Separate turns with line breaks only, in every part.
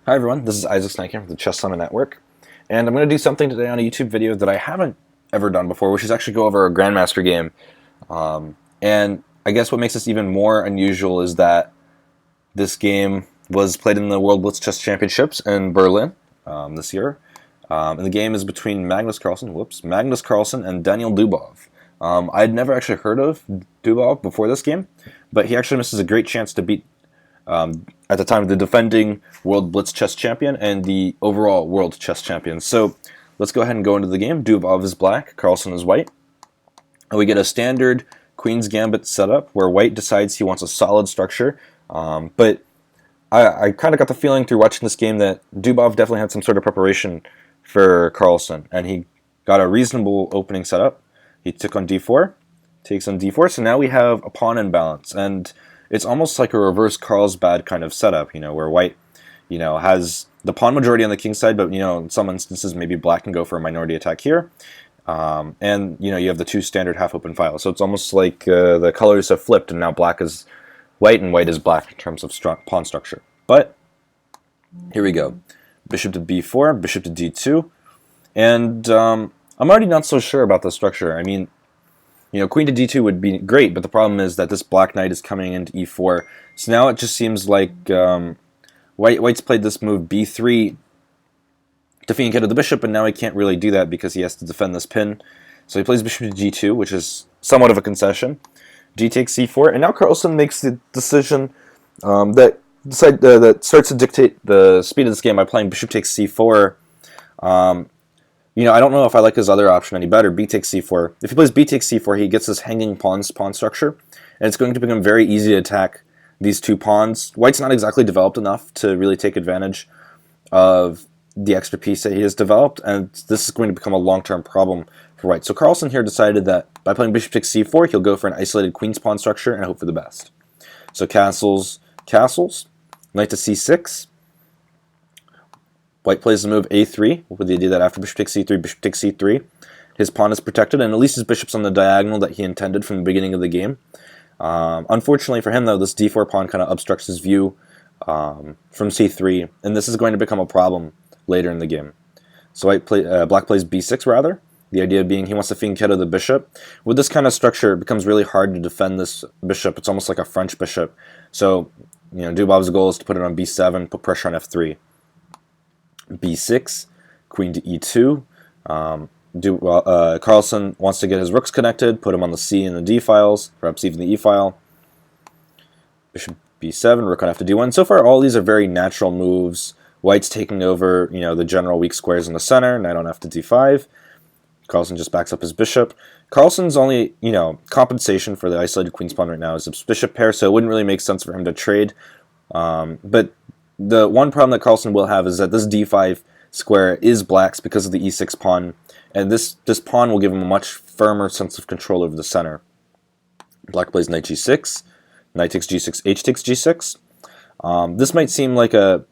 Hi everyone, this is Steincamp from the Chess Summit Network, and I'm going to do something today on a YouTube video that I haven't ever done before, which is actually go over a Grandmaster game. And I guess what makes this even more unusual is that this game was played in the World Blitz Championships in Berlin this year. And the game is between Magnus Carlsen and Daniel Dubov. I'd never actually heard of Dubov before this game, but he actually misses a great chance to beat at the time the defending World Blitz Chess Champion and the overall World Chess Champion. So let's go ahead and go into the game. Dubov is black, Carlsen is white. And we get a standard Queen's Gambit setup where white decides he wants a solid structure. But I kind of got the feeling through watching this game that Dubov definitely had some sort of preparation for Carlsen, and he got a reasonable opening setup. He took on d4, takes on d4, so now we have a pawn imbalance, and it's almost like a reverse Carlsbad kind of setup, where white, has the pawn majority on the king side, but, in some instances, maybe black can go for a minority attack here. And, you have the two standard half-open files. So it's almost like the colors have flipped, and now black is white and white is black in terms of pawn structure. But here we go. Bishop to b4, bishop to d2. And I'm already not so sure about the structure. I mean, queen to d2 would be great, but the problem is that this black knight is coming into e4. So now it just seems like white's played this move b3 to fianchetto to the bishop, and now he can't really do that because he has to defend this pin. So he plays bishop to g2, which is somewhat of a concession. G takes c4, and now Carlsen makes the decision that starts to dictate the speed of this game by playing bishop takes c4. I don't know if I like his other option any better, b takes c4. If he plays b takes c4, he gets this hanging pawn structure, and it's going to become very easy to attack these two pawns. White's not exactly developed enough to really take advantage of the extra piece that he has developed, and this is going to become a long-term problem for white. So Carlsen here decided that by playing bishop takes c4, he'll go for an isolated queen's pawn structure and hope for the best. So castles, knight to c6. White plays the move a3 with the idea that after bishop takes c3, bishop takes c3, his pawn is protected, and at least his bishop's on the diagonal that he intended from the beginning of the game. Unfortunately for him, though, this d4 pawn kind of obstructs his view from c3, and this is going to become a problem later in the game. So black plays b6 rather. The idea being he wants to fianchetto the bishop. With this kind of structure, it becomes really hard to defend this bishop. It's almost like a French bishop. So, Dubov's goal is to put it on b7, put pressure on f3. b6, queen to e2. Carlsen wants to get his rooks connected, put him on the c and the d files, perhaps even the e file. Bishop b7, rook on f to d1. So far, all these are very natural moves. White's taking over, the general weak squares in the center, knight on f to d5. Carlsen just backs up his bishop. Carlsen's only, compensation for the isolated queen's pawn right now is this bishop pair, so it wouldn't really make sense for him to trade. But the one problem that Carlsen will have is that this d5 square is black's because of the e6 pawn, and this pawn will give him a much firmer sense of control over the center. Black plays knight g6, knight takes g6, h takes g6. This might seem like a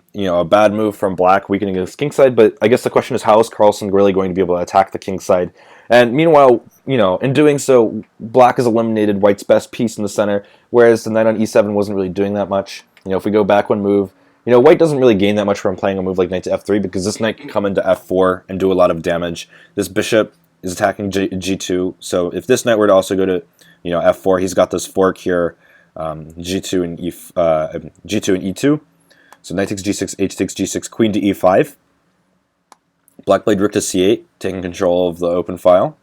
bad move from black, weakening his king side, but I guess the question is, how is Carlsen really going to be able to attack the king side? And meanwhile, in doing so, black has eliminated white's best piece in the center, whereas the knight on e7 wasn't really doing that much. If we go back one move, white doesn't really gain that much from playing a move like knight to f3, because this knight can come into f4 and do a lot of damage. This bishop is attacking g2, so if this knight were to also go to f4, he's got this fork here, g2 and e2. So knight takes g6, h takes g6, queen to e5. Black played rook to c8, taking control of the open file.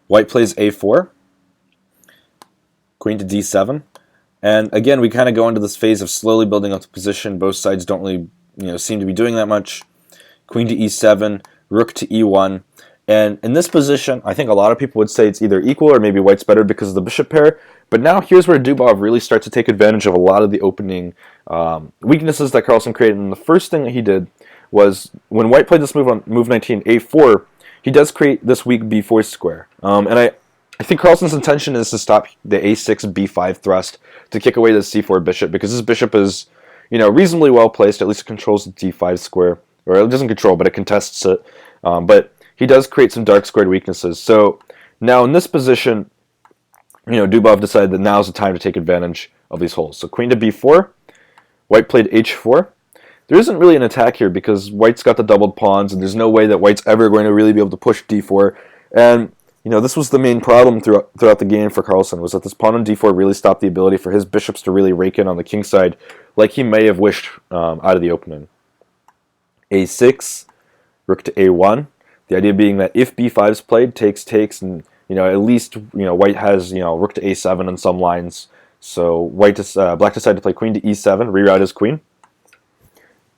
White plays a4, queen to d7. And again, we kind of go into this phase of slowly building up the position. Both sides don't really seem to be doing that much. Queen to e7, rook to e1. And in this position, I think a lot of people would say it's either equal or maybe white's better because of the bishop pair. But now here's where Dubov really starts to take advantage of a lot of the opening weaknesses that Carlsen created. And the first thing that he did was, when white played this move on move 19, a4, he does create this weak b4 square. And I think Carlsen's intention is to stop the a6, b5 thrust to kick away the c4 bishop, because this bishop is reasonably well placed. At least it controls the d5 square. Or it doesn't control, but it contests it. But he does create some dark squared weaknesses. So now in this position, Dubov decided that now's the time to take advantage of these holes. So queen to b4, white played h4. there isn't really an attack here because white's got the doubled pawns, and there's no way that white's ever going to really be able to push d4. And this was the main problem throughout the game for Carlsen, was that this pawn on d4 really stopped the ability for his bishops to really rake in on the king side like he may have wished out of the opening. a6, rook to a1. The idea being that if b5 is played, takes, and at least white has rook to a7 on some lines. So black decided to play queen to e7, reroute his queen.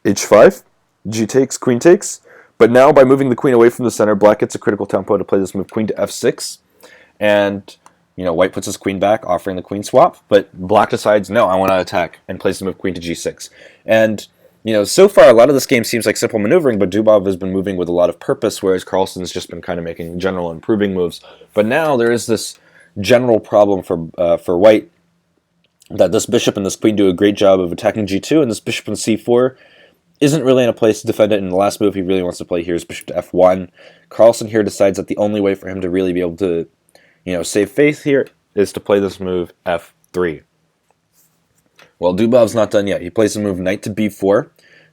h5, g takes, queen takes. But now by moving the queen away from the center, black gets a critical tempo to play this move queen to f6. And white puts his queen back, offering the queen swap. But black decides, no, I want to attack, and plays the move queen to g6. And so far a lot of this game seems like simple maneuvering, but Dubov has been moving with a lot of purpose, whereas Carlsen's just been kind of making general improving moves. But now there is this general problem for white, that this bishop and this queen do a great job of attacking g2, and this bishop in c4 isn't really in a place to defend it, and the last move he really wants to play here is bishop to f1. Carlsen here decides that the only way for him to really be able to, save face here is to play this move f3. Well, Dubov's not done yet. He plays the move knight to b4,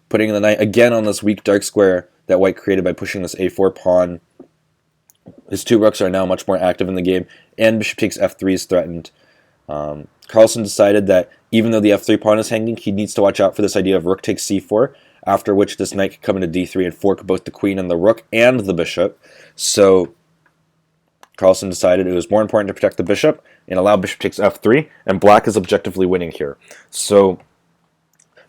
putting the knight again on this weak dark square that white created by pushing this a4 pawn. His two rooks are now much more active in the game, and bishop takes f3 is threatened. Carlsen decided that even though the f3 pawn is hanging, he needs to watch out for this idea of rook takes c4, after which this knight could come into d3 and fork both the queen and the rook and the bishop. So Carlsen decided it was more important to protect the bishop and allow bishop takes f3, and black is objectively winning here. So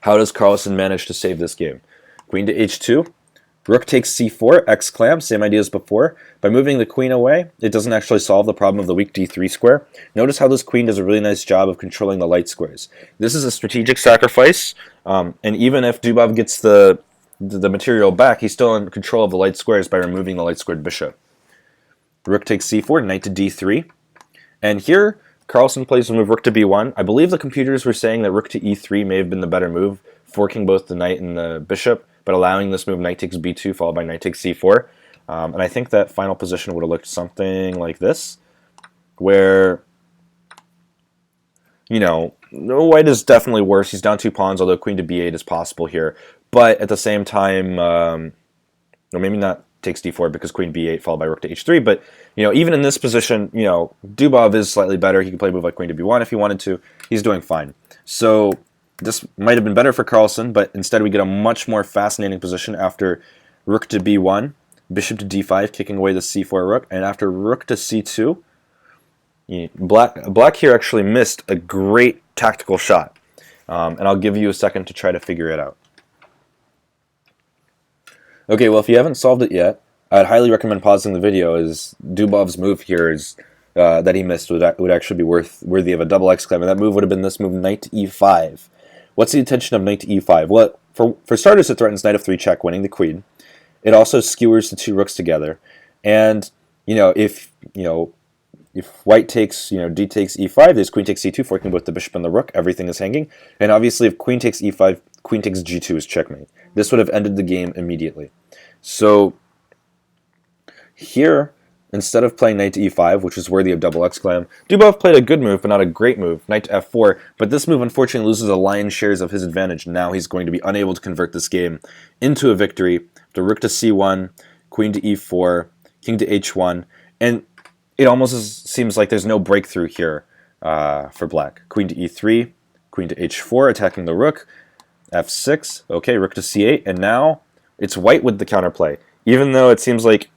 how does Carlsen manage to save this game? Queen to h2, rook takes c4, exclam, same idea as before. By moving the queen away, it doesn't actually solve the problem of the weak d3 square. Notice how this queen does a really nice job of controlling the light squares. This is a strategic sacrifice, and even if Dubov gets the material back, he's still in control of the light squares by removing the light squared bishop. Rook takes c4, knight to d3. And here, Carlsen plays the move rook to b1. I believe the computers were saying that rook to e3 may have been the better move, forking both the knight and the bishop, but allowing this move knight takes b2 followed by knight takes c4. And I think that final position would have looked something like this, where, white is definitely worse. He's down 2 pawns, although queen to b8 is possible here. But at the same time, maybe not takes d4 because queen b8 followed by rook to h3. But, even in this position, Dubov is slightly better. He can play a move like queen to b1 if he wanted to. He's doing fine. So this might have been better for Carlsen, but instead we get a much more fascinating position after rook to b1, bishop to d5, kicking away the c4 rook, and after rook to c2, black here actually missed a great tactical shot. And I'll give you a second to try to figure it out. Okay, well, if you haven't solved it yet, I'd highly recommend pausing the video, as Dubov's move here is that he missed would actually be worthy of a double exclam, and that move would have been this move, knight to e5. What's the intention of knight to e5? Well, for starters, it threatens knight f3 check, winning the queen. It also skewers the 2 rooks together, and if white takes d takes e5, there's queen takes c2, forking both the bishop and the rook. Everything is hanging, and obviously if queen takes e5, queen takes g2 is checkmate. This would have ended the game immediately. So here, instead of playing knight to e5, which is worthy of double exclam, Dubov played a good move, but not a great move, knight to f4, but this move unfortunately loses a lion's shares of his advantage. Now he's going to be unable to convert this game into a victory. The rook to c1, queen to e4, king to h1, and it almost seems like there's no breakthrough here for black. Queen to e3, queen to h4, attacking the rook, f6, okay, rook to c8, and now it's white with the counterplay. Even though it seems like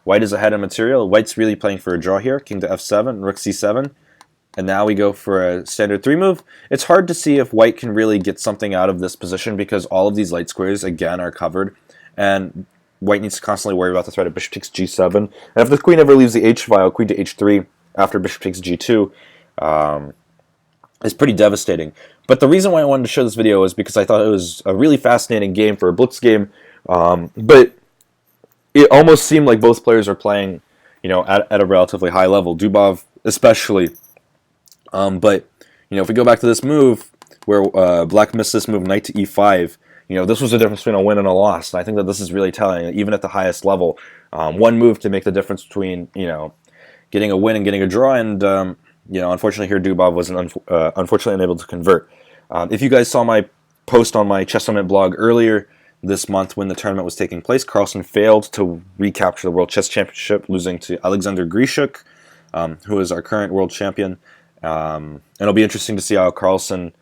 white is ahead of material, white's really playing for a draw here. King to f7, rook c7, and now we go for a standard 3 move. It's hard to see if white can really get something out of this position because all of these light squares, again, are covered, and white needs to constantly worry about the threat of bishop takes g7. And if the queen ever leaves the h file, queen to h3 after bishop takes g2 is pretty devastating. But the reason why I wanted to show this video is because I thought it was a really fascinating game for a blitz game, but it almost seemed like both players are playing, at a relatively high level. Dubov especially. But if we go back to this move where black missed this move, knight to e5, this was the difference between a win and a loss. And I think that this is really telling, even at the highest level. One move to make the difference between getting a win and getting a draw, and unfortunately here Dubov was unfortunately unable to convert. If you guys saw my post on my Chess Summit blog earlier this month when the tournament was taking place. Carlsen failed to recapture the World Chess Championship, losing to Alexander Grishuk, who is our current world champion. And it'll be interesting to see how Carlsen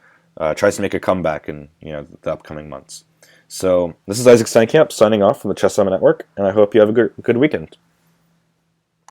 tries to make a comeback in the upcoming months. So this is Isaac Steincamp signing off from the Chess Summit Network, and I hope you have a good weekend.